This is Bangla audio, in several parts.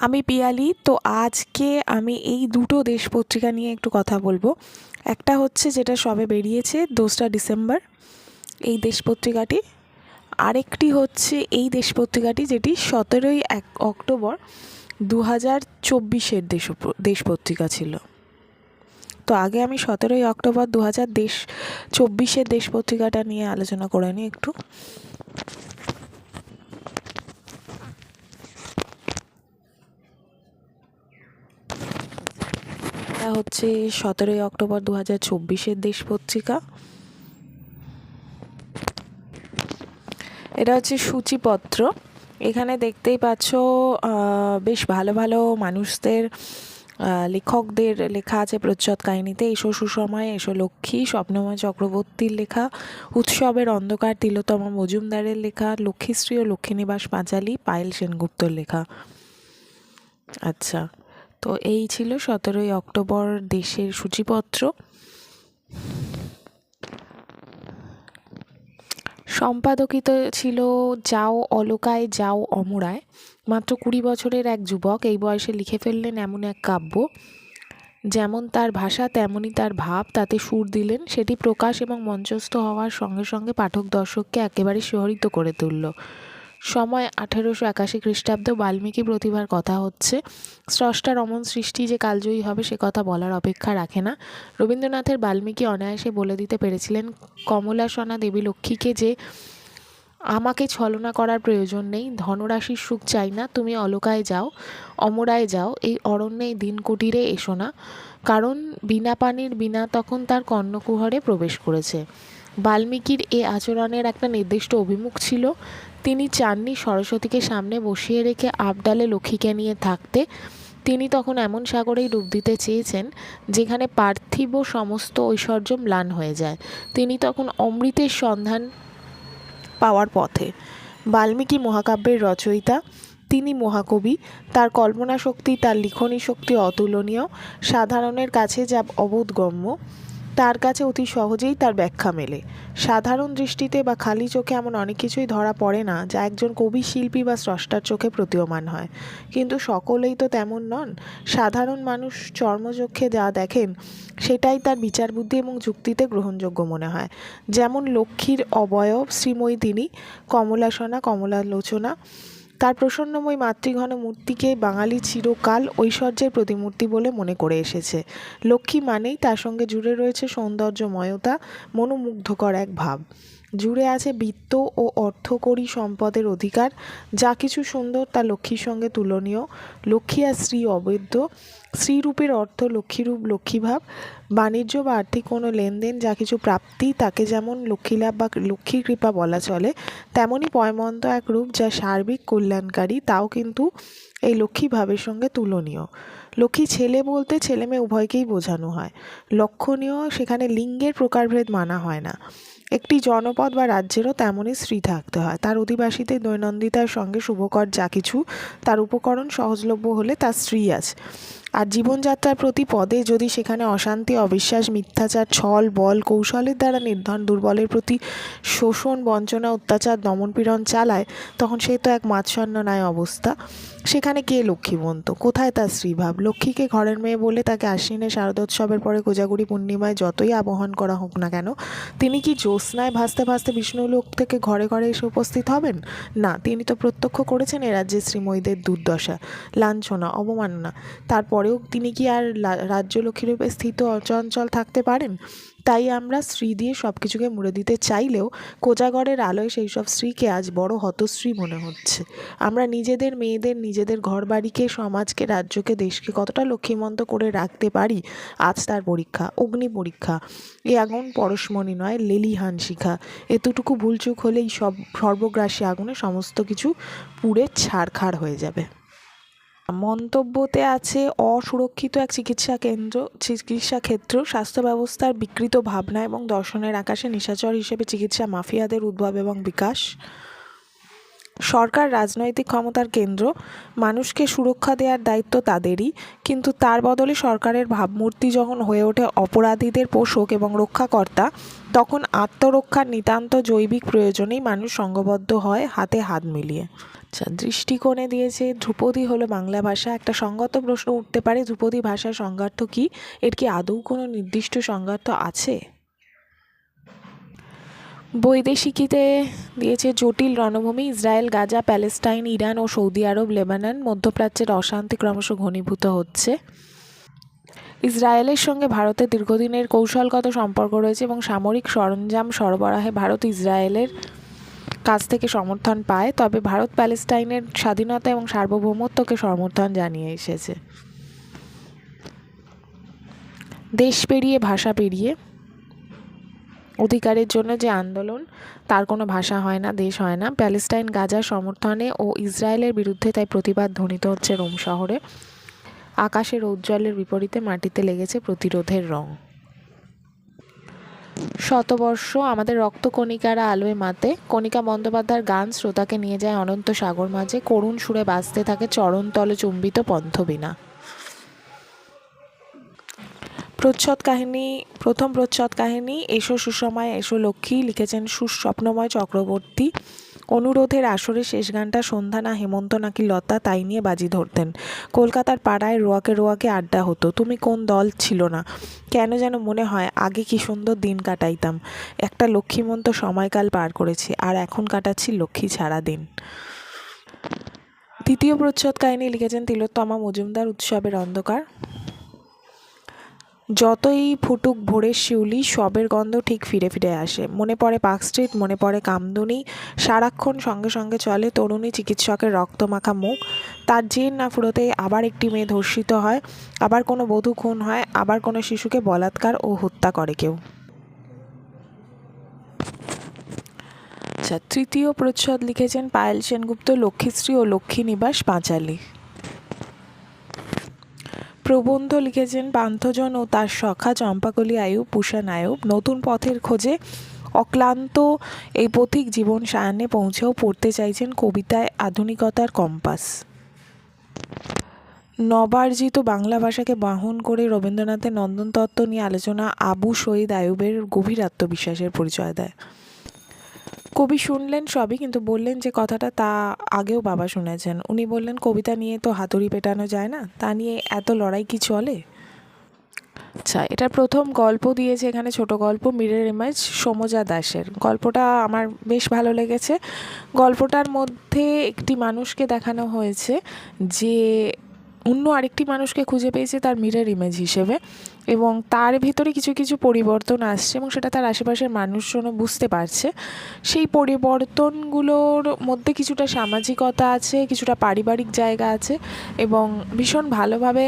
আমি পিয়ালি। তো আজকে আমি এই দুটো দেশ পত্রিকা নিয়ে একটু কথা বলবো। একটা হচ্ছে যেটা সবে বেরিয়েছে 2রা ডিসেম্বর, এই দেশ পত্রিকাটি। আরেকটি হচ্ছে এই দেশ পত্রিকাটি, যেটি 17ই অক্টোবর 2024-এর দেশ পত্রিকা ছিল। তো আগে আমি 17ই অক্টোবর 2024-এর দেশ পত্রিকাটা নিয়ে আলোচনা করে নিই একটু। এটা হচ্ছে 17ই অক্টোবর 2024-এর দেশ পত্রিকা। এটা হচ্ছে সূচিপত্র। এখানে দেখতেই পাচ্ছ বেশ ভালো ভালো মানুষদের, লেখকদের লেখা আছে প্রচ্ছদ কাহিনীতে। এসো সুসময়ে, এসো লক্ষ্মী, স্বপ্নময় চক্রবর্তীর লেখা, উৎসবের অন্ধকার তিলোত্তমা মজুমদারের লেখা, লক্ষ্মীশ্রী ও লক্ষ্মীনিবাস পাঁচালী পায়েল সেনগুপ্তর লেখা। আচ্ছা, তো এই ছিল 17ই অক্টোবর দেশের সূচিপত্র। সম্পাদকিত ছিল যাও অলকায়, যাও অমরায়। মাত্র 20 বছরের এক যুবক এই বয়সে লিখে ফেললেন এমন এক কাব্য, যেমন তার ভাষা তেমনই তার ভাব, তাতে সুর দিলেন। সেটি প্রকাশ এবং মঞ্চস্থ হওয়ার সঙ্গে সঙ্গে পাঠক দর্শককে একেবারে শিহরিত করে তুলল। সময় 1881 খ্রিস্টাব্দ। বাল্মীকি প্রতিভার কথা হচ্ছে। স্রষ্টার অমন সৃষ্টি যে কালজয়ী হবে সে কথা বলার অপেক্ষা রাখে না। রবীন্দ্রনাথের বাল্মীকি অনায়াসে বলে দিতে পেরেছিলেন কমলাসনা দেবী লক্ষ্মীকে যে আমাকে ছলনা করার প্রয়োজন নেই, ধনরাশির সুখ চাই না, তুমি অলকায় যাও, অমরায় যাও, এই অরণ্যে এই দিন কুটিরে এসো না। কারণ বিনা পানির বিনা তখন তার কর্ণকুহরে প্রবেশ করেছে। বাল্মীকির এ আচরণের একটা নির্দিষ্ট অভিমুখ ছিল। তিনি চাননি সরস্বতীকে সামনে বসিয়ে রেখে আবডালে লক্ষ্মীকে নিয়ে থাকতে। তিনি তখন এমন সাগরেই ডুব দিতে চেয়েছেন যেখানে পার্থিব সমস্ত ঐশ্বর্য ম্লান হয়ে যায়। তিনি তখন অমৃতের সন্ধান পাওয়ার পথে। বাল্মীকি মহাকাব্যের রচয়িতা, তিনি মহাকবি। তার কল্পনা শক্তি, তার লিখনী শক্তি অতুলনীয়। সাধারণের কাছে যা অবোধগম্য, তার কাছে অতি সহজেই তার ব্যাখ্যা মেলে। সাধারণ দৃষ্টিতে বা খালি চোখে এমন অনেক কিছুই ধরা পড়ে না যা একজন কবি, শিল্পী বা স্রষ্টার চোখে প্রতীয়মান হয়। কিন্তু সকলেই তো তেমন নন। সাধারণ মানুষ চর্মচক্ষে যা দেখেন সেটাই তার বিচার বুদ্ধি এবং যুক্তিতে গ্রহণযোগ্য মনে হয়। যেমন লক্ষ্মীর অবয়ব শ্রীময়ী তিনি, কমলাসনা কমলালোচনা। তার প্রসন্নময়ী মাতৃঘন মূর্তিকে বাঙালি চিরকাল ঐশ্বর্যের প্রতিমূর্তি বলে মনে করে এসেছে। লক্ষ্মী মানেই তার সঙ্গে জুড়ে রয়েছে সৌন্দর্যময়তা, মনোমুগ্ধকর এক ভাব। জুড়ে আছে বিত্ত ও অর্থকরী সম্পদের অধিকার। যা কিছু সুন্দর তা লক্ষ্মীর সঙ্গে তুলনীয়। লক্ষ্মী আর শ্রী অবৈধ। শ্রীরূপের অর্থ লক্ষ্মীরূপ, লক্ষ্মীভাব। বাণিজ্য বা আর্থিক কোনো লেনদেন, যা কিছু প্রাপ্তি, তাকে যেমন লক্ষ্মীলাভ বা লক্ষ্মীর কৃপা বলা চলে, তেমনই পয়মন্ত এক রূপ যা সার্বিক কল্যাণকারী, তাও কিন্তু এই লক্ষ্মীভাবের সঙ্গে তুলনীয়। লক্ষ্মী ছেলে বলতে ছেলে মেয়ে উভয়কেই বোঝানো হয়। লক্ষণীয়, সেখানে লিঙ্গের প্রকারভেদ মানা হয় না। একটি জনপদ বা রাজ্যেরও তেমনই স্ত্রী থাকতে হয়। তার অধিবাসীদের দৈনন্দিতার সঙ্গে শুভকর যা কিছু, তার উপকরণ সহজলভ্য হলে তার স্ত্রী আছে। আর জীবনযাত্রার প্রতি পদে যদি সেখানে অশান্তি, অবিশ্বাস, মিথ্যাচার, ছল বল কৌশলের দ্বারা নির্ধন দুর্বলের প্রতি শোষণ, বঞ্চনা, অত্যাচার, দমনপীড়ন চালায়, তখন সে তো এক মাৎসন্যনায় অবস্থা। সেখানে কে লক্ষ্মীবন্ত, কোথায় তার স্ত্রীভাব? লক্ষ্মীকে ঘরের মেয়ে বলে তাকে আশ্বিনে শারদোৎসবের পরে কোজাগরী পূর্ণিমায় যতই আবাহন করা হোক না কেন, তিনি কি জ্যোৎস্নায় ভাসতে ভাসতে বিষ্ণুলোক থেকে ঘরে ঘরে এসে উপস্থিত হবেন? না, তিনি তো প্রত্যক্ষ করেছেন এ রাজ্যের শ্রীময়ীদের দুর্দশা, লাঞ্ছনা, অবমাননা। তারপরেও তিনি কি আর রাজ্যলক্ষ্মীরূপে স্থিত অচঞ্চল থাকতে পারেন? তাই আমরা স্ত্রী দিয়ে সব কিছুকে মুড়ে দিতে চাইলেও কোজাগরের আলোয় সেই সব স্ত্রীকে আজ বড় হতশ্রী মনে হচ্ছে। আমরা নিজেদের মেয়েদের, নিজেদের ঘরবাড়িকে, সমাজকে, রাজ্যকে, দেশকে কতটা লক্ষ্মীমন্ত করে রাখতে পারি, আজ তার পরীক্ষা, অগ্নি পরীক্ষা। এই আগুন পরশমণি নয়, লেলিহান শিখা। এতটুকু ভুলচুক হলেই সর্বগ্রাসী আগুনে সমস্ত কিছু পুড়ে ছারখার হয়ে যাবে। মন্তব্যতে আছে অসুরক্ষিত এক চিকিৎসা ক্ষেত্র, স্বাস্থ্য ব্যবস্থার বিকৃত ভাবনা এবং দর্শনের আকাশে নিশাচর হিসেবে চিকিৎসা মাফিয়াদের উদ্ভব এবং বিকাশ। সরকার রাজনৈতিক ক্ষমতার কেন্দ্র, মানুষকে সুরক্ষা দেওয়ার দায়িত্ব তাদেরই, কিন্তু তার বদলে সরকারের ভাবমূর্তি যখন হয়ে ওঠে অপরাধীদের পোষক এবং রক্ষাকর্তা, তখন আত্মরক্ষার নিতান্ত জৈবিক প্রয়োজনেই মানুষ সংঘবদ্ধ হয় হাতে হাত মিলিয়ে। আচ্ছা, দৃষ্টিকোণে দিয়েছে ধ্রুপদী হলো বাংলা ভাষা। একটা সঙ্গত প্রশ্ন উঠতে পারে, ধ্রুপদী ভাষার সংজ্ঞার্থ কী? এর কি আদৌ কোনো নির্দিষ্ট সংজ্ঞার্থ আছে? বৈদেশিকীতে দিয়েছে জটিল রণভূমি, ইসরায়েল, গাজা, প্যালেস্টাইন, ইরান ও সৌদি আরব, লেবানন, মধ্যপ্রাচ্যের অশান্তি ক্রমশ ঘনীভূত হচ্ছে। ইসরায়েলের সঙ্গে ভারতের দীর্ঘদিনের কৌশলগত সম্পর্ক রয়েছে এবং সামরিক সরঞ্জাম সরবরাহে ভারত ইসরায়েলের কাছ থেকে সমর্থন পায়, তবে ভারত প্যালেস্টাইনের স্বাধীনতা এবং সার্বভৌমত্বকে সমর্থন জানিয়ে এসেছে। দেশ পেরিয়ে ভাষা পেরিয়ে অধিকারের জন্য যে আন্দোলন, তার কোনো ভাষা হয় না, দেশ হয় না। প্যালেস্টাইন গাজার সমর্থনে ও ইসরায়েলের বিরুদ্ধে তাই প্রতিবাদ ধ্বনিত হচ্ছে রোম শহরে। আকাশের ঔজ্জ্বল্যের বিপরীতে মাটিতে লেগেছে প্রতিরোধের রং। শতবর্ষ আমাদের রক্তকণিকারা আলোয় মাতে, কণিকা বন্দ্যোপাধ্যায়ের গান শ্রোতাকে নিয়ে যায় অনন্ত সাগর মাঝে, করুণ সুরে বাজতে থাকে চরণতলে চুম্বিত পন্থবীণা। প্রথম প্রচ্ছদ কাহিনী এসো সুষমায় এসো লক্ষ্মী, লিখেছেন সুস্বপ্নময় চক্রবর্তী। অনুরোধের আসরে শেষ গানটা সন্ধ্যা না হেমন্ত নাকি লতা, তাই নিয়ে বাজি ধরতেন। কলকাতার পাড়ায় রোয়াকে রোয়াকে আড্ডা হতো। তুমি কোন দল ছিল না, কেন যেন মনে হয় আগে কি সুন্দর দিন কাটাইতাম, একটা লক্ষ্মীমন্ত সময়কাল পার করেছি, আর এখন কাটাচ্ছি লক্ষ্মী ছাড়া দিন। দ্বিতীয় প্রচ্ছদ কাহিনী লিখেছেন তিলোত্তমা মজুমদার, উৎসবের অন্ধকার। যতই ফুটুক ভোরের শিউলি, সবের গন্ধ ঠিক ফিরে ফিরে আসে। মনে পড়ে পার্ক স্ট্রিট, মনে পড়ে কামদুনি, সারাক্ষণ সঙ্গে সঙ্গে চলে তরুণী চিকিৎসকের রক্তমাখা মুখ। তার জের না ফুরোতেই আবার একটি মেয়ে ধর্ষিত হয়, আবার কোনো বধূ খুন হয়, আবার কোনো শিশুকে বলাৎকার ও হত্যা করে কেউ। আচ্ছা, তৃতীয় প্রচ্ছদ লিখেছেন পায়েল সেনগুপ্ত, লক্ষ্মীশ্রী ও লক্ষ্মী নিবাস, পাঁচালী। প্রবন্ধ লিখেছেন পান্থজন ও তার সখা চম্পাকলি আয়ুব, পূষা নায়ব। নতুন পথের খোঁজে অক্লান্ত এই পথিক জীবন সায়ান্নে পৌঁছেও পড়তে চাইছেন কবিতায় আধুনিকতার কম্পাস। নবার্জিত বাংলা ভাষাকে বাহন করে রবীন্দ্রনাথের নন্দন তত্ত্ব নিয়ে আলোচনা আবু সঈদ আয়ুবের গভীর আত্মবিশ্বাসের পরিচয় দেয়। কবি শুনলেন সবই, কিন্তু বললেন যে কথাটা তা আগেও বাবা শুনেছেন। উনি বললেন, কবিতা নিয়ে তো হাতুড়ি পেটানো যায় না, তা নিয়ে এত লড়াই কি চলে? আচ্ছা, এটা প্রথম গল্প দিয়েছে এখানে, ছোট গল্প, মিরর ইমেজ, সমজা দাসের। গল্পটা আমার বেশ ভালো লেগেছে। গল্পটার মধ্যে একটি মানুষকে দেখানো হয়েছে যে অন্য আরেকটি মানুষকে খুঁজে পেয়েছে তার মিরর ইমেজ হিসেবে, এবং তার ভিতরে কিছু কিছু পরিবর্তন আসছে এবং সেটা তার আশেপাশের মানুষজনও বুঝতে পারছে। সেই পরিবর্তনগুলোর মধ্যে কিছুটা সামাজিকতা আছে, কিছুটা পারিবারিক জায়গা আছে, এবং ভীষণ ভালোভাবে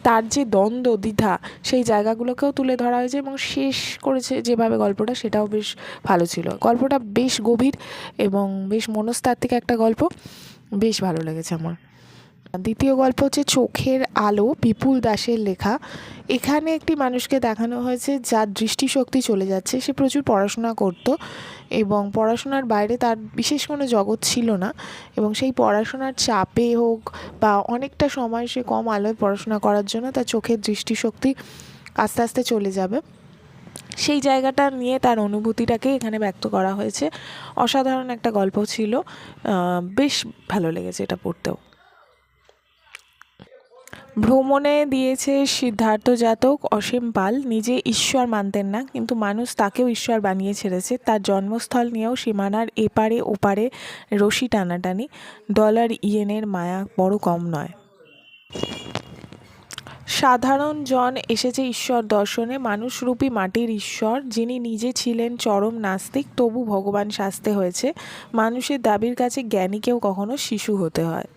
তার যে দ্বন্দ্ব দ্বিধা সেই জায়গাগুলোকেও তুলে ধরা হয়েছে এবং শেষ করেছে যেভাবে গল্পটা, সেটাও বেশ ভালো ছিল। গল্পটা বেশ গভীর এবং বেশ মনস্তাত্ত্বিক একটা গল্প, বেশ ভালো লেগেছে আমার। দ্বিতীয় গল্প হচ্ছে চোখের আলো, বিপুল দাসের লেখা। এখানে একটি মানুষকে দেখানো হয়েছে যার দৃষ্টিশক্তি চলে যাচ্ছে। সে প্রচুর পড়াশোনা করতো এবং পড়াশোনার বাইরে তার বিশেষ কোনো জগৎ ছিল না, এবং সেই পড়াশোনার চাপে হোক বা অনেকটা সময় সে কম আলোয় পড়াশোনা করার জন্য তার চোখের দৃষ্টিশক্তি আস্তে আস্তে চলে যাবে। সেই জায়গাটা নিয়ে তার অনুভূতিটাকে এখানে ব্যক্ত করা হয়েছে। অসাধারণ একটা গল্প ছিল, বেশ ভালো লেগেছে এটা পড়তেও। ভ্রমণে দিয়েছে সিদ্ধার্থ জাতক, অসীম পাল। নিজে ঈশ্বর মানতেন না, কিন্তু মানুষ তাকেও ঈশ্বর বানিয়ে ছেড়েছে। তার জন্মস্থল নিয়েও সীমানার এপারে ওপারে রশি টানাটানি। ডলার ইয়েনের মায়া বড় কম নয়। সাধারণ জন এসেছে ঈশ্বর দর্শনে, মানুষরূপী মাটির ঈশ্বর, যিনি নিজে ছিলেন চরম নাস্তিক, তবু ভগবান সাজতে হয়েছে। মানুষের দাবির কাছে জ্ঞানীকেও কখনো শিশু হতে হয়।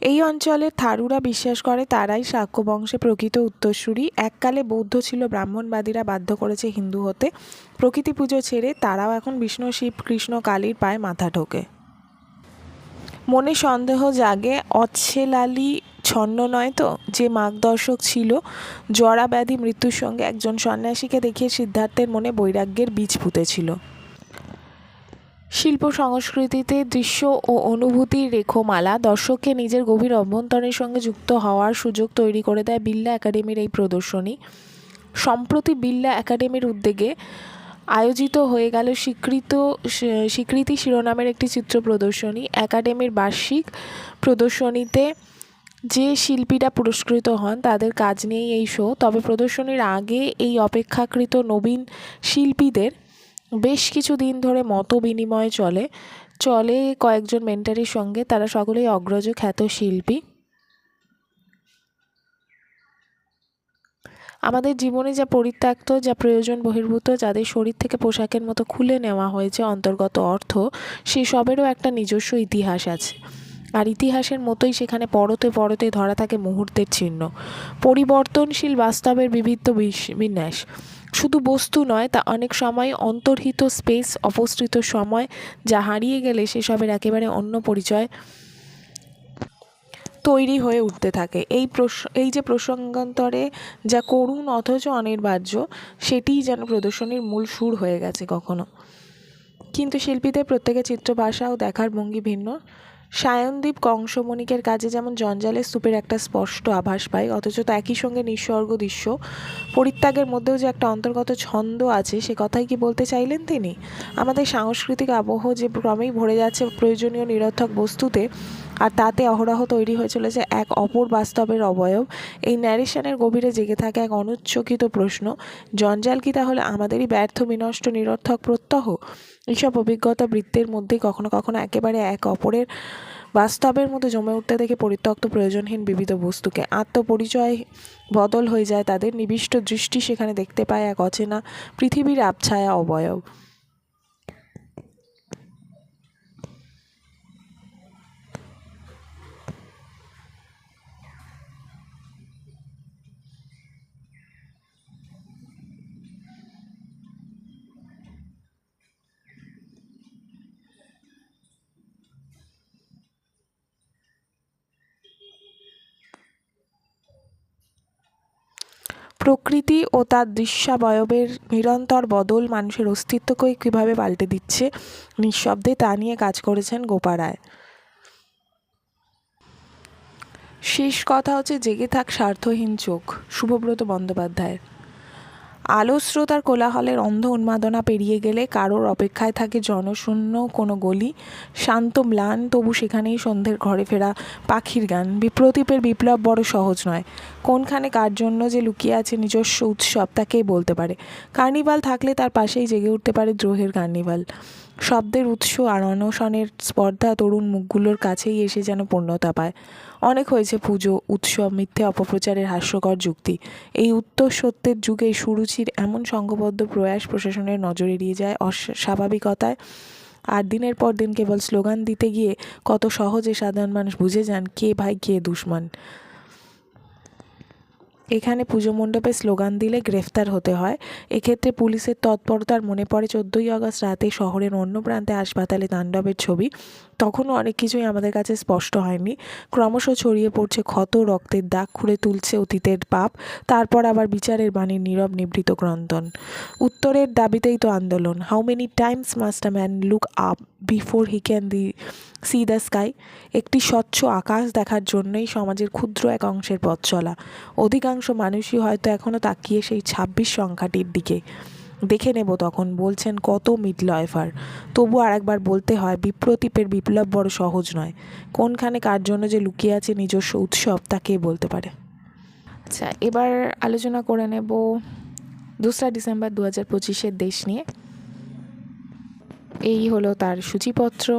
এই অঞ্চলের থারুরা বিশ্বাস করে তারাই শাক্য বংশে প্রকৃত উত্তরসূরি। এককালে বৌদ্ধ ছিল, ব্রাহ্মণবাদীরা বাধ্য করেছে হিন্দু হতে। প্রকৃতি পুজো ছেড়ে তারাও এখন বিষ্ণু, শিব, কৃষ্ণ, কালীর পায়ে মাথা ঠোকে। মনে সন্দেহ জাগে, অচ্ছেলালি ছন্ন নয় তো? যে মার্গদর্শক ছিল জরা ব্যাধি মৃত্যুর সঙ্গে, একজন সন্ন্যাসীকে দেখিয়ে সিদ্ধার্থের মনে বৈরাগ্যের বীজ পুঁতেছিল। শিল্প সংস্কৃতিতে দৃশ্য ও অনুভূতির রেখোমালা দর্শককে নিজের গভীর অভ্যন্তরের সঙ্গে যুক্ত হওয়ার সুযোগ তৈরি করে দেয় বিড়লা একাডেমির এই প্রদর্শনী। সম্প্রতি বিড়লা একাডেমির উদ্যোগে আয়োজিত হয়ে গেল স্বীকৃতি শিরোনামের একটি চিত্র প্রদর্শনী। একাডেমির বার্ষিক প্রদর্শনীতে যে শিল্পীরা পুরস্কৃত হন তাদের কাজ নিয়েই এই শো। তবে প্রদর্শনীর আগে এই অপেক্ষাকৃত নবীন শিল্পীদের বেশ কিছু দিন ধরে মত বিনিময় চলে কয়েকজন মেন্টরের সঙ্গে। তারা সকলেই অগ্রজ খ্যাত শিল্পী। আমাদের জীবনে যা পরিত্যক্ত, যা প্রয়োজন বহির্ভূত, যাদের শরীর থেকে পোশাকের মতো খুলে নেওয়া হয়েছে অন্তর্গত অর্থ, সেসবেরও একটা নিজস্ব ইতিহাস আছে। আর ইতিহাসের মতোই সেখানে পরতে পরতে ধরা থাকে মুহূর্তের চিহ্ন, পরিবর্তনশীল বাস্তবের বিবিধ বিন্যাস। শুধু বস্তু নয়, তা অনেক সময় অন্তর্হিত স্পেস, অপসৃত সময়, যা হারিয়ে গেলে সেসবের একেবারে অন্য পরিচয় তৈরি হয়ে উঠতে থাকে। এই যে প্রসঙ্গান্তরে যা করুণ অথচ অনিবার্য, সেটিই যেন প্রদর্শনীর মূল সুর হয়ে গেছে কখনো। কিন্তু শিল্পীদের প্রত্যেকের চিত্রভাষা ও দেখার ভঙ্গি ভিন্ন। সায়নদীপ কংসমণিকের কাজে যেমন জঞ্জালের স্তূপের একটা স্পষ্ট আভাস পায়, অথচ তা একই সঙ্গে নিঃস্বর্গ দৃশ্য পরিত্যাগের মধ্যেও যে একটা অন্তর্গত ছন্দ আছে, সে কথাই কি বলতে চাইলেন তিনি? আমাদের সাংস্কৃতিক আবহ যে ক্রমেই ভরে যাচ্ছে প্রয়োজনীয় নিরর্থক বস্তুতে, আর তাতে অহরহ তৈরি হয়ে চলেছে এক অপর বাস্তবের অবয়ব, এই ন্যারেশনের গভীরে জেগে থাকে এক অনুচ্চকিত প্রশ্ন: জঞ্জাল কি তাহলে আমাদেরই ব্যর্থ, বিনষ্ট, নিরর্থক প্রত্যহ? এইসব অভিজ্ঞতা বৃত্তের মধ্যেই কখনো কখনো একেবারে এক অপরের বাস্তবের মধ্যে জমে উঠতে দেখে পরিত্যক্ত প্রয়োজনহীন বিবিধ বস্তুকে। আত্মপরিচয় বদল হয়ে যায় তাদের। নিবিষ্ট দৃষ্টি সেখানে দেখতে পায় এক অচেনা পৃথিবীর আবছায়া অবয়ব। প্রকৃতি ও তার দৃশ্যাবয়বের নিরন্তর বদল মানুষের অস্তিত্বকে কীভাবে পাল্টে দিচ্ছে নিঃশব্দে, তা নিয়ে কাজ করেছেন গোপা রায়। শেষ কথা হচ্ছে জেগে থাক স্বার্থহীন চোখ, শুভব্রত বন্দ্যোপাধ্যায়ের। আলোস্রোতার কোলাহলের অন্ধ উন্মাদনা পেরিয়ে গেলে কারোর অপেক্ষায় থাকে জনশূন্য কোনো গলি, শান্ত ম্লান, তবু সেখানেই সন্ধ্যের ঘরে ফেরা পাখির গান। বিপ্রতীপের বিপ্লব বড় সহজ নয়। কোনখানে কার জন্য যে লুকিয়ে আছে নিজস্ব উৎসব, তা কে বলতে পারে? কার্নিভাল থাকলে তার পাশেই জেগে উঠতে পারে দ্রোহের কার্নিভাল। শব্দের উৎস আর অনশনের স্পর্ধা তরুণ মুখগুলোর কাছেই এসে যেন পূর্ণতা পায়। অনেক হয়েছে পুজো, উৎসব, মিথ্যে অপপ্রচারের হাস্যকর যুক্তি। এই উত্তর সত্যের যুগে সুরুচির এমন সংঘবদ্ধ প্রয়াস প্রশাসনের নজর এড়িয়ে যায় অস্বাভাবিকতায়। আর দিনের পর দিন কেবল স্লোগান দিতে গিয়ে কত সহজে সাধারণ মানুষ বুঝে যান কে ভাই কে দুশমন। এখানে পুজো মণ্ডপে স্লোগান দিলে গ্রেফতার হতে হয়। এক্ষেত্রে পুলিশের তৎপরতার মনে পড়ে 14ই আগস্ট রাতে শহরের অন্য প্রান্তে হাসপাতালে তাণ্ডবের ছবি। তখনও অনেক কিছুই আমাদের কাছে স্পষ্ট হয়নি। ক্রমশ ছড়িয়ে পড়ছে ক্ষত, রক্তের দাগ খুঁড়ে তুলছে অতীতের পাপ, তারপর আবার বিচারের বাণীর নীরব নিভৃত ক্রন্দন। উত্তরের দাবিতেই তো আন্দোলন। How many Times must a man look up before he can see the sky? একটি স্বচ্ছ আকাশ দেখার জন্যই সমাজের ক্ষুদ্র এক অংশের পথ চলা। অধিকাংশ মানুষই হয়তো এখনও তাকিয়ে সেই 26 সংখ্যাটির দিকে। দেখে নেব তখন, বলছেন কত মিডলয়ফার। তবু আরেকবার বলতে হয়, বিপ্রতীপের বিপ্লব বড় সহজ নয়। কোনখানে কার জন্য যে লুকিয়ে আছে নিজস্ব উৎসব, তা কে বলতে পারে? আচ্ছা, এবার আলোচনা করে নেব 2রা ডিসেম্বর 2025-এর দেশ নিয়ে। এই হলো তার সূচিপত্র।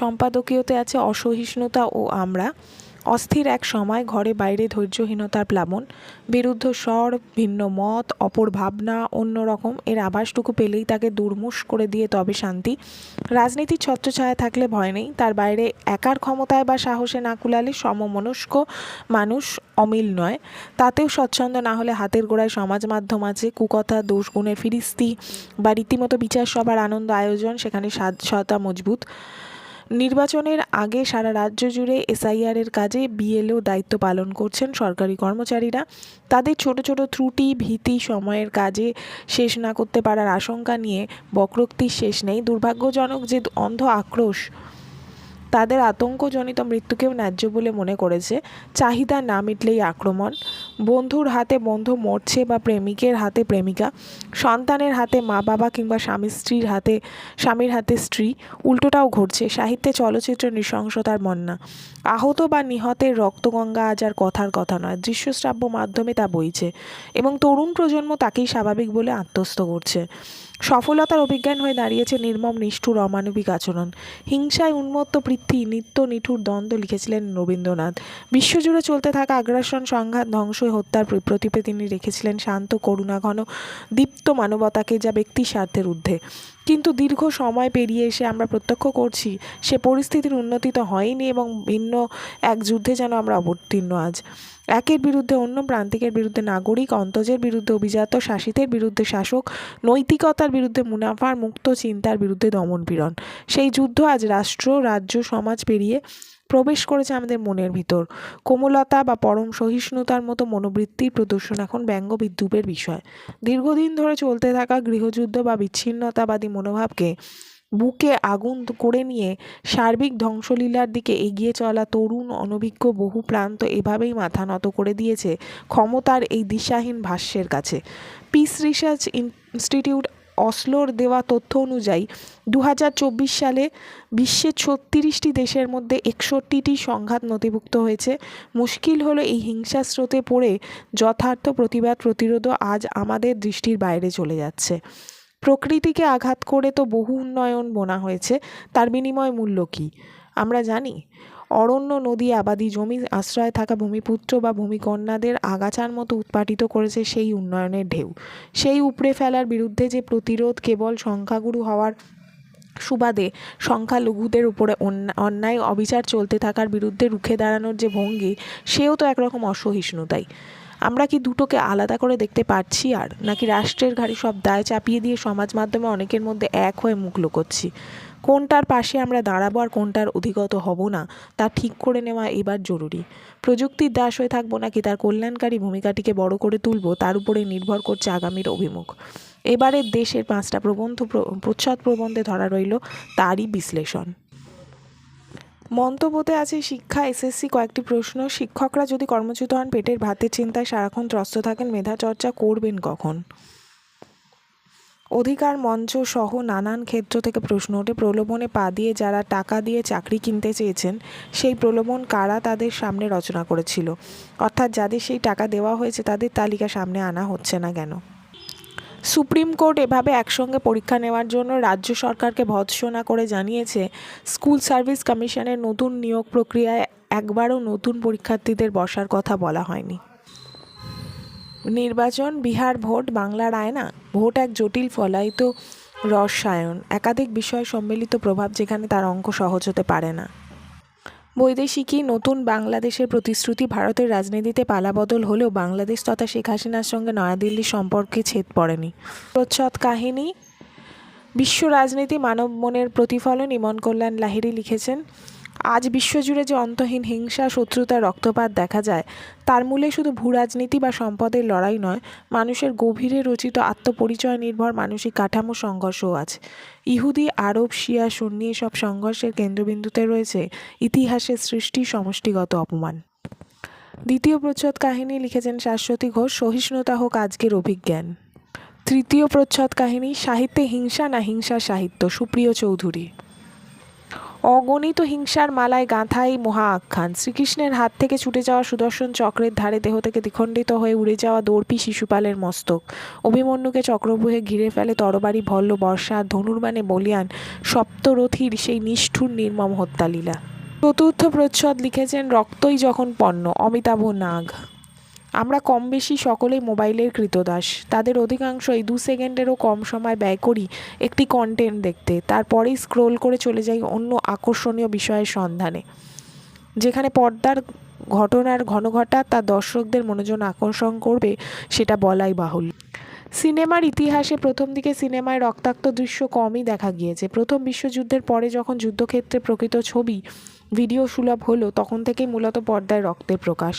সম্পাদকীয়তে আছে অসহিষ্ণুতা ও আমরা, অস্থির এক সময়, ঘরে বাইরে ধৈর্যহীনতার প্লাবন, বিরুদ্ধ স্বর, ভিন্ন মত, অপর ভাবনা, অন্য রকম, এর আভাসটুকু পেলেই তাকে দুর্মুষ করে দিয়ে তবে শান্তি। রাজনীতির ছত্রছায়া থাকলে ভয় নেই, তার বাইরে একার ক্ষমতায় বা সাহসে না কুলালে সমমনস্ক মানুষ অমিল নয়। তাতেও স্বচ্ছন্দ না হলে হাতের গোড়ায় সমাজ মাধ্যম আছে, কুকথা, দোষগুণের ফিরিস্তি বা রীতিমতো বিচার সভার আনন্দ আয়োজন, সেখানে সততা মজবুত। নির্বাচনের আগে সারা রাজ্য জুড়ে এসআইআরের কাজে বিএলও দায়িত্ব পালন করছেন সরকারি কর্মচারীরা। তাদের ছোট ছোট ত্রুটি ভীতি সময়ের কাজে শেষ না করতে পারার আশঙ্কা নিয়ে বক্রোক্তির শেষ নেই। দুর্ভাগ্যজনক যে অন্ধ আক্রোশ তাদের আতঙ্কজনিত মৃত্যুকেও ন্যায্য বলে মনে করেছে। চাহিদা না মিটলেই আক্রমণ। বন্ধুর হাতে বন্ধু মরছে বা প্রেমিকের হাতে প্রেমিকা, সন্তানের হাতে মা বাবা কিংবা স্বামীর হাতে স্ত্রী। উল্টোটাও ঘটছে। সাহিত্যে চলচ্চিত্রে নৃশংসতার বন্যা। আহত বা নিহতের রক্তগঙ্গা আজ আর কথার কথা নয়, দৃশ্যশ্রাব্য মাধ্যমে তা বইছে এবং তরুণ প্রজন্ম তাকেই স্বাভাবিক বলে আত্মস্থ করছে। সফলতার অভিজ্ঞান হয়ে দাঁড়িয়েছে নির্মম নিষ্ঠুর অমানবিক আচরণ। হিংসায় উন্মত্ত পৃথ্বী নিত্য নিঠুর দ্বন্দ্ব লিখেছিলেন রবীন্দ্রনাথ। বিশ্বজুড়ে চলতে থাকা আগ্রাসন সংঘাত ধ্বংস হত্যার প্রতীপে তিনি রেখেছিলেন শান্ত করুণাঘন দীপ্ত মানবতাকে, যা ব্যক্তির স্বার্থের ঊর্ধ্বে। কিন্তু দীর্ঘ সময় পেরিয়ে এসে আমরা প্রত্যক্ষ করছি সে পরিস্থিতির উন্নতি তো হয়নি এবং ভিন্ন এক যুদ্ধে যেন আমরা অবতীর্ণ আজ। একের বিরুদ্ধে অন্য, প্রান্তিকের বিরুদ্ধে নাগরিক, অন্তজের বিরুদ্ধে অভিজাত, শাসিতের বিরুদ্ধে শাসক, নৈতিকতার বিরুদ্ধে মুনাফার, মুক্ত চিন্তার বিরুদ্ধে দমনপীড়ন। সেই যুদ্ধ আজ রাষ্ট্র, রাজ্য, সমাজ পেরিয়ে প্রবেশ করেছে আমাদের মনের ভিতর। কোমলতা বা পরম সহিষ্ণুতার মতো মনোবৃত্তির প্রদর্শন এখন ব্যঙ্গ বিদ্রূপের বিষয়। দীর্ঘদিন ধরে চলতে থাকা গৃহযুদ্ধ বা বিচ্ছিন্নতাবাদী মনোভাবকে বুকে আগুন করে নিয়ে সার্বিক ধ্বংসলীলার দিকে এগিয়ে চলা তরুণ অনভিজ্ঞ বহু প্রান্ত এভাবেই মাথা নত করে দিয়েছে ক্ষমতার এই দিশাহীন ভাষ্যের কাছে। পিস রিসার্চ ইনস্টিটিউট অসলোর দেওয়া তথ্য অনুযায়ী 2024 সালে বিশ্বের 36টি দেশের মধ্যে 61টি সংঘাত নথিভুক্ত হয়েছে। মুশকিল হলো এই হিংসা স্রোতে পড়ে যথার্থ প্রতিবাদ প্রতিরোধও আজ আমাদের দৃষ্টির বাইরে চলে যাচ্ছে। প্রকৃতিকে আঘাত করে তো বহু উন্নয়ন বোনা হয়েছে, তার বিনিময় মূল্য কী আমরা জানি? অরণ্য, নদী, আবাদি জমি, আশ্রয়ে থাকা ভূমিপুত্র বা ভূমিকন্যাদের আগাছার মতো উৎপাটিত করেছে সেই উন্নয়নের ঢেউ। সেই উপড়ে ফেলার বিরুদ্ধে যে প্রতিরোধ কেবল সংখ্যাগুরু হওয়ার সুবাদে সংখ্যালঘুদের উপরে অন্যায় অবিচার চলতে থাকার বিরুদ্ধে রুখে দাঁড়ানোর যে ভঙ্গি, সেও তো একরকম অসহিষ্ণুতাই। আমরা কি দুটোকে আলাদা করে দেখতে পারছি আর, নাকি রাষ্ট্রের ঘাড়ে সব দায় চাপিয়ে দিয়ে সমাজ মাধ্যমে অনেকের মধ্যে এক হয়ে মুখ লুকোচ্ছি? কোনটার পাশে আমরা দাঁড়াবো আর কোনটার অধিগত হব না তা ঠিক করে নেওয়া এবার জরুরি। প্রযুক্তির দাস হয়ে থাকবো নাকি তার কল্যাণকারী ভূমিকাটিকে বড় করে তুলব, তার উপরে নির্ভর করছে আগামীর অভিমুখ। এবারের দেশের 5টা প্রচ্ছদ প্রবন্ধে ধরা রইল তারই বিশ্লেষণ। মন্তব্যতে আছে শিক্ষা এসএসসি কয়েকটি প্রশ্ন। শিক্ষকরা যদি কর্মচ্যুত হন, পেটের ভাতের চিন্তায় সারাক্ষণ ত্রস্ত থাকেন, মেধা চর্চা করবেন কখন? অধিকার মঞ্চ সহ নানান ক্ষেত্র থেকে প্রশ্ন ওঠে। প্রলোভনে পা দিয়ে যারা টাকা দিয়ে চাকরি কিনতে চেয়েছেন, সেই প্রলোভন কারা তাদের সামনে রচনা করেছিল? অর্থাৎ যাদের সেই টাকা দেওয়া হয়েছে তাদের তালিকা সামনে আনা হচ্ছে না কেন? সুপ্রিম কোর্ট এভাবে একসঙ্গে পরীক্ষা নেওয়ার জন্য রাজ্য সরকারকে ভৎসনা করে জানিয়েছে, স্কুল সার্ভিস কমিশনের নতুন নিয়োগ প্রক্রিয়ায় একবারও নতুন পরীক্ষার্থীদের বসার কথা বলা হয়নি। নির্বাচন, বিহার ভোট, বাংলার আয়না। ভোট এক জটিল ফলায়িত রসায়ন, একাধিক বিষয় সম্মিলিত প্রভাব, যেখানে তার অঙ্ক সহজ হতে পারে না। বৈদেশিকী নতুন বাংলাদেশের প্রতিশ্রুতি। ভারতের রাজনীতিতে পালাবদল হলেও বাংলাদেশ তথা শেখ হাসিনার সঙ্গে নয়াদিল্লির সম্পর্কে ছেদ পড়েনি। প্রচ্ছদ কাহিনী, বিশ্ব রাজনীতি মানব মনের প্রতিফলন। ইমন কল্যাণ লাহিড়ী লিখেছেন, আজ বিশ্বজুড়ে যে অন্তহীন হিংসা, শত্রুতা, রক্তপাত দেখা যায়, তার মূলে শুধু ভূরাজনীতি বা সম্পদের লড়াই নয়, মানুষের গভীরে রচিত আত্মপরিচয় নির্ভর মানসিক কাঠামো সংঘর্ষও আছে। ইহুদি, আরব, শিয়া, সুন্নি এসব সংঘর্ষের কেন্দ্রবিন্দুতে রয়েছে ইতিহাসের সৃষ্টি সমষ্টিগত অপমান। দ্বিতীয় প্রচ্ছদ কাহিনী লিখেছেন শাশ্বতী ঘোষ, সহিষ্ণুতা হোক আজকের অভিজ্ঞান। তৃতীয় প্রচ্ছদ কাহিনী, সাহিত্যে হিংসা না হিংসা সাহিত্য, সুপ্রিয় চৌধুরী। অগণিত হিংসার মালায় গাঁথা এই মহা আখ্যান। শ্রীকৃষ্ণের হাত থেকে ছুটে যাওয়া সুদর্শন চক্রের ধারে দেহ থেকে দ্বিখণ্ডিত হয়ে উড়ে যাওয়া দর্পী শিশুপালের মস্তক, অভিমন্যুকে চক্রব্যূহে ঘিরে ফেলে তরবারি ভল্ল বর্ষা, ধনুর্বাণে বলিয়ান সপ্তরথীর সেই নিষ্ঠুর নির্মম হত্যালীলা। চতুর্থ প্রচ্ছদ লিখেছেন রক্তই যখন পণ্য, অমিতাভ নাগ। আমরা কম বেশি সকলেই মোবাইলের কৃতদাস। তাদের অধিকাংশই 2 সেকেন্ডেরও কম সময় ব্যয় করি একটি কন্টেন্ট দেখতে, তারপরেই স্ক্রোল করে চলে যাই অন্য আকর্ষণীয় বিষয়ের সন্ধানে। যেখানে পর্দার ঘটনার ঘনঘটা তা দর্শকদের মনোযোগ আকর্ষণ করবে সেটা বলাই বাহুল্য। সিনেমার ইতিহাসে প্রথম দিকে সিনেমায় রক্তাক্ত দৃশ্য কমই দেখা গিয়েছে। প্রথম বিশ্বযুদ্ধের পরে যখন যুদ্ধক্ষেত্রে প্রকৃত ছবি ভিডিও সুলভ হলো, তখন থেকেই মূলত পর্দায় রক্তের প্রকাশ।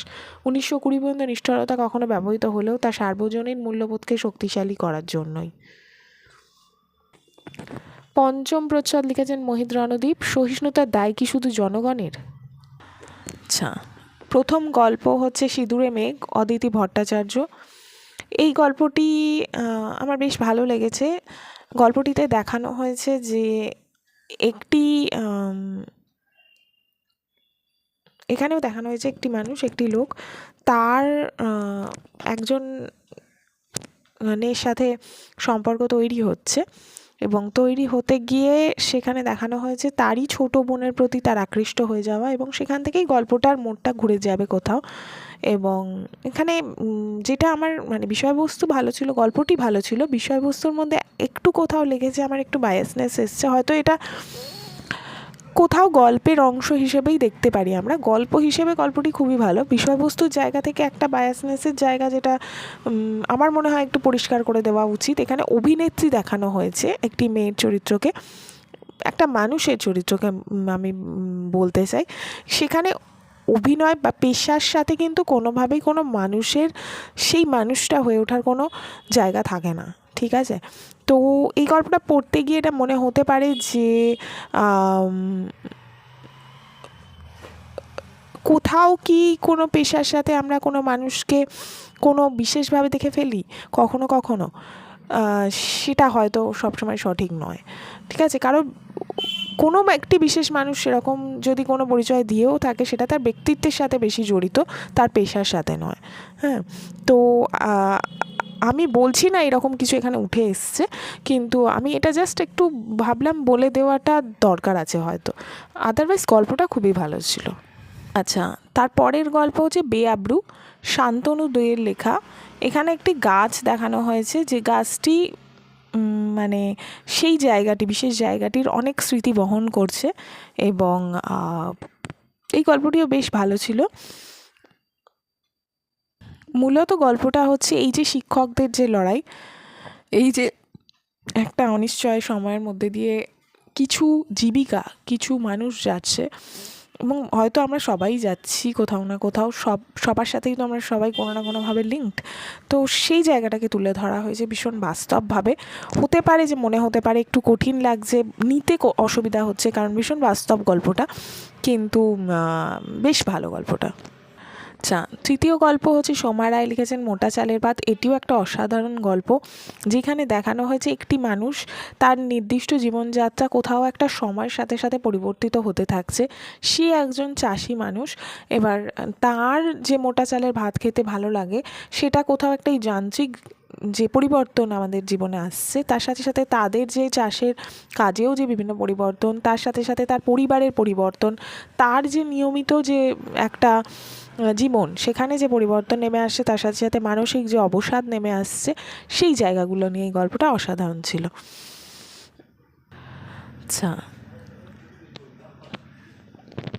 1920 পর্যন্ত নিষ্ঠুরতা কখনো ব্যবহৃত হলেও তা সার্বজনীন মূল্যবোধকে শক্তিশালী করার জন্যই। পঞ্চম প্রচ্ছদ লিখেছেন মোহিত রণদীপ। সহিষ্ণুতার দায় কি শুধু জনগণের? আচ্ছা, প্রথম গল্প হচ্ছে সিঁদুরে মেঘ, অদিতি ভট্টাচার্য। এই গল্পটি আমার বেশ ভালো লেগেছে। গল্পটিতে দেখানো হয়েছে যে একটি এখানেও দেখানো হয়েছে একটি মানুষ, একটি লোক, তার একজন সাথে সম্পর্ক তৈরি হচ্ছে, এবং তৈরি হতে গিয়ে সেখানে দেখানো হয়েছে তারই ছোট বোনের প্রতি তার আকৃষ্ট হয়ে যাওয়া, এবং সেখান থেকেই গল্পটার মোড়টা ঘুরে যাবে কোথাও। এবং এখানে যেটা আমার বিষয়বস্তু ভালো ছিল, গল্পটি ভালো ছিল, বিষয়বস্তুর মধ্যে একটু কোথাও লেগেছে আমার, একটু বায়াসনেস এসছে। হয়তো এটা কোথাও গল্পের অংশ হিসেবেই দেখতে পারি আমরা, গল্প হিসেবে গল্পটি খুবই ভালো, বিষয়বস্তুর জায়গা থেকে একটা বায়াসনেসের জায়গা, যেটা আমার মনে হয় একটু পরিষ্কার করে দেওয়া উচিত। এখানে অভিনেত্রী দেখানো হয়েছে, একটি মেয়ের চরিত্রকে, একটা মানুষের চরিত্রকে আমি বলতে চাই। সেখানে অভিনয় বা পেশার সাথে কিন্তু কোনোভাবেই কোনো মানুষের সেই মানুষটা হয়ে ওঠার কোনো জায়গা থাকে না, ঠিক আছে? তো এই গল্পটা পড়তে গিয়ে এটা মনে হতে পারে যে কোথাও কি কোনো পেশার সাথে আমরা কোনো মানুষকে কোনো বিশেষভাবে দেখে ফেলি কখনো কখনো, সেটা হয়তো সবসময় সঠিক নয়, ঠিক আছে? কারণ কোনো একটি বিশেষ মানুষ সেরকম যদি কোনো পরিচয় দিয়েও থাকে, সেটা তার ব্যক্তিত্বের সাথে বেশি জড়িত, তার পেশার সাথে নয়। হ্যাঁ, তো আমি বলছি না এরকম কিছু এখানে উঠে এসছে, কিন্তু আমি এটা জাস্ট একটু ভাবলাম বলে দেওয়াটা দরকার আছে হয়তো। আদারওয়াইজ গল্পটা খুবই ভালো ছিল। আচ্ছা, তারপরের গল্প হচ্ছে বেআব্রু, শান্তনু দইয়ের লেখা। এখানে একটি গাছ দেখানো হয়েছে, যে গাছটি সেই জায়গাটি, বিশেষ জায়গাটির অনেক স্মৃতি বহন করছে, এবং এই গল্পটিও বেশ ভালো ছিল। মূলত গল্পটা হচ্ছে এই যে শিক্ষকদের যে লড়াই, এই যে একটা অনিশ্চয় সময়ের মধ্যে দিয়ে কিছু জীবিকা, কিছু মানুষ যাচ্ছে, এবং হয়তো আমরা সবাই যাচ্ছি কোথাও না কোথাও, সবার সাথেই তো আমরা সবাই কোনো না কোনোভাবে লিঙ্কড। তো সেই জায়গাটাকে তুলে ধরা হয়েছে ভীষণ বাস্তবভাবে। হতে পারে যে মনে হতে পারে একটু কঠিন লাগছে, নিতে অসুবিধা হচ্ছে, কারণ ভীষণ বাস্তব গল্পটা, কিন্তু বেশ ভালো গল্পটা। আচ্ছা, তৃতীয় গল্প হচ্ছে সোমা রায় লিখেছেন মোটা চালের ভাত। এটিও একটা অসাধারণ গল্প, যেখানে দেখানো হয়েছে একটি মানুষ, তার নির্দিষ্ট জীবনযাত্রা কোথাও একটা সময়ের সাথে সাথে পরিবর্তিত হতে থাকছে। সে একজন চাষি মানুষ, এবার তার যে মোটা চালের ভাত খেতে ভালো লাগে, সেটা কোথাও একটা এই যান্ত্রিক যে পরিবর্তন আমাদের জীবনে আসছে, তার সাথে সাথে তাদের যে চাষের কাজেও যে বিভিন্ন পরিবর্তন, তার সাথে সাথে তার পরিবারের পরিবর্তন, তার যে নিয়মিত যে একটা জীবন, সেখানে যে পরিবর্তন নেমে আসছে, তার সাথে সাথে মানসিক যে অবসাদ নেমে আসছে, সেই জায়গাগুলো নিয়ে এই গল্পটা অসাধারণ ছিল। আচ্ছা,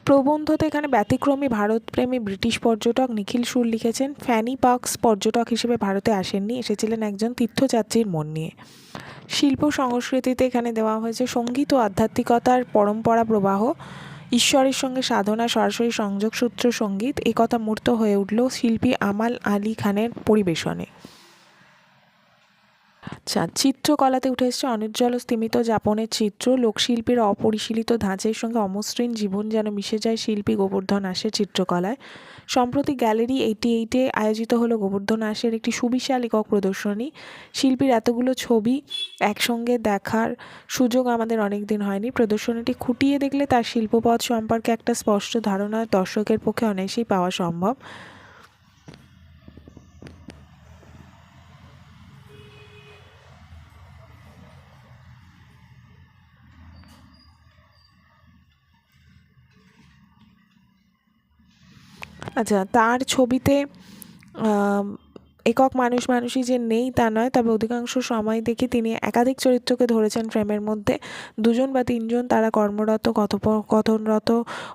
প্রবন্ধতে এখানে ব্যতিক্রমী ভারতপ্রেমী ব্রিটিশ পর্যটক নিখিল সুর লিখেছেন। ফ্যানি পার্কস পর্যটক হিসেবে ভারতে আসেননি, এসেছিলেন একজন তীর্থযাত্রীর মন নিয়ে। শিল্প সংস্কৃতিতে এখানে দেওয়া হয়েছে সঙ্গীত ও আধ্যাত্মিকতার পরম্পরা প্রবাহ, ঈশ্বরের সঙ্গে সাধনা, সরাসরি সংযোগ সূত্র সঙ্গীত, একথা মূর্ত হয়ে উঠল শিল্পী আমাল আলী খানের পরিবেশনে। আচ্ছা, চিত্রকলাতে উঠে এসছে অনুজ্জ্বল স্তিমিত যাপনের চিত্র, লোকশিল্পীর অপরিশীলিত ধাঁচের সঙ্গে অমসৃণ জীবন যেন মিশে যায় শিল্পী গোবর্ধন আশের চিত্রকলায়। সম্প্রতি গ্যালারি 88-এ আয়োজিত হলো গোবর্ধন আশের একটি সুবিশাল একক প্রদর্শনী। শিল্পীর এতগুলো ছবি একসঙ্গে দেখার সুযোগ আমাদের অনেক দিন হয়নি। প্রদর্শনীটি খুঁটিয়ে দেখলে তার শিল্পপথ সম্পর্কে একটা স্পষ্ট ধারণা দর্শকের পক্ষে অনায়াসেই পাওয়া সম্ভব। আচ্ছা, তার ছবিতে একক মানুষই যে নেই তা নয়, তবে অধিকাংশ সময় দেখি তিনি একাধিক চরিত্রকে ধরেছেন ফ্রেমের মধ্যে। দুজন বা তিনজন তারা কর্মরত, কথোপকথনরত,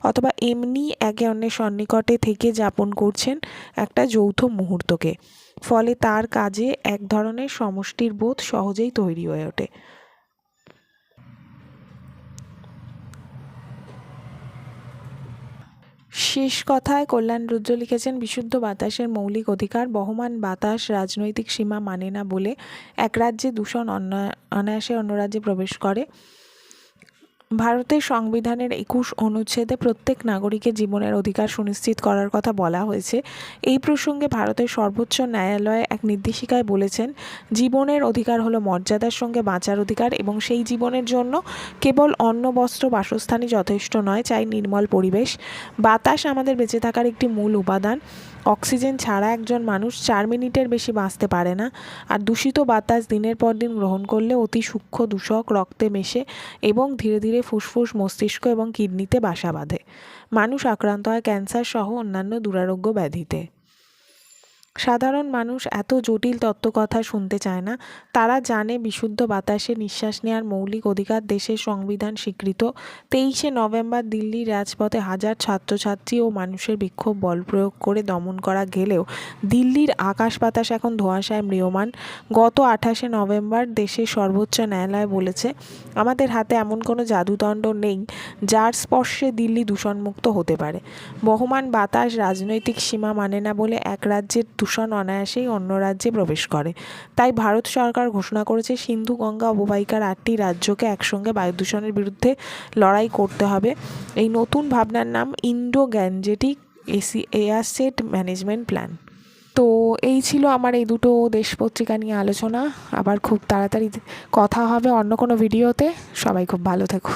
অথবা এমনি একে অন্যের সন্নিকটে থেকে যাপন করছেন একটা যৌথ মুহূর্তকে। ফলে তার কাজে এক ধরনের সমষ্টির বোধ সহজেই তৈরি হয়ে ওঠে। শেষ কথায় কল্যাণ রুদ্র লিখেছেন, বিশুদ্ধ বাতাসের মৌলিক অধিকার। বহমান বাতাস রাজনৈতিক সীমা মানে না বলে এক রাজ্যে দূষণ অনায়াসে অন্য রাজ্যে প্রবেশ করে। ভারতের সংবিধানের 21 অনুচ্ছেদে প্রত্যেক নাগরিকের জীবনের অধিকার সুনিশ্চিত করার কথা বলা হয়েছে। এই প্রসঙ্গে ভারতের সর্বোচ্চ ন্যায়ালয় এক নির্দেশিকায় বলেছেন, জীবনের অধিকার হলো মর্যাদার সঙ্গে বাঁচার অধিকার এবং সেই জীবনের জন্য কেবল অন্ন, বস্ত্র, বাসস্থানই যথেষ্ট নয়, চাই নির্মল পরিবেশ। বাতাস আমাদের বেঁচে থাকার একটি মূল উপাদান। অক্সিজেন ছাড়া একজন মানুষ 4 মিনিটের বেশি বাঁচতে পারে না। আর দূষিত বাতাস দিনের পর দিন গ্রহণ করলে অতি সূক্ষ্ম দূষক রক্তে মেশে এবং ধীরে ধীরে ফুসফুস, মস্তিষ্ক এবং কিডনিতে বাসা বাঁধে। মানুষ আক্রান্ত হয় ক্যান্সার সহ অন্যান্য দুরারোগ্য ব্যাধিতে। সাধারণ মানুষ এত জটিল তত্ত্বকথা শুনতে চায় না। তারা জানে বিশুদ্ধ বাতাসে নিঃশ্বাস নেওয়ার মৌলিক অধিকার দেশের সংবিধান স্বীকৃত। 23শে নভেম্বর দিল্লির রাজপথে হাজার ছাত্রছাত্রী ও মানুষের বিক্ষোভ বল প্রয়োগ করে দমন করা গেলেও দিল্লির আকাশ বাতাস এখন ধোঁয়াশায় ম্রিয়মাণ। গত 28শে নভেম্বর দেশের সর্বোচ্চ ন্যায়ালয় বলেছে, আমাদের হাতে এমন কোনো জাদুদণ্ড নেই যার স্পর্শে দিল্লি দূষণমুক্ত হতে পারে। বহমান বাতাস রাজনৈতিক সীমা মানে না বলে এক রাজ্যের দূষণ অনায়াসেই অন্য রাজ্যে প্রবেশ করে। তাই ভারত সরকার ঘোষণা করেছে, সিন্ধু গঙ্গা অববাহিকার 8টি রাজ্যকে একসঙ্গে বায়ু দূষণের বিরুদ্ধে লড়াই করতে হবে। এই নতুন ভাবনার নাম ইন্ডো গ্যাঞ্জেটিক এয়ারসেট ম্যানেজমেন্ট প্ল্যান। তো এই ছিল আমার এই দুটো দেশ পত্রিকা নিয়ে আলোচনা। আবার খুব তাড়াতাড়ি কথা হবে অন্য কোনো ভিডিওতে। সবাই খুব ভালো থেকো।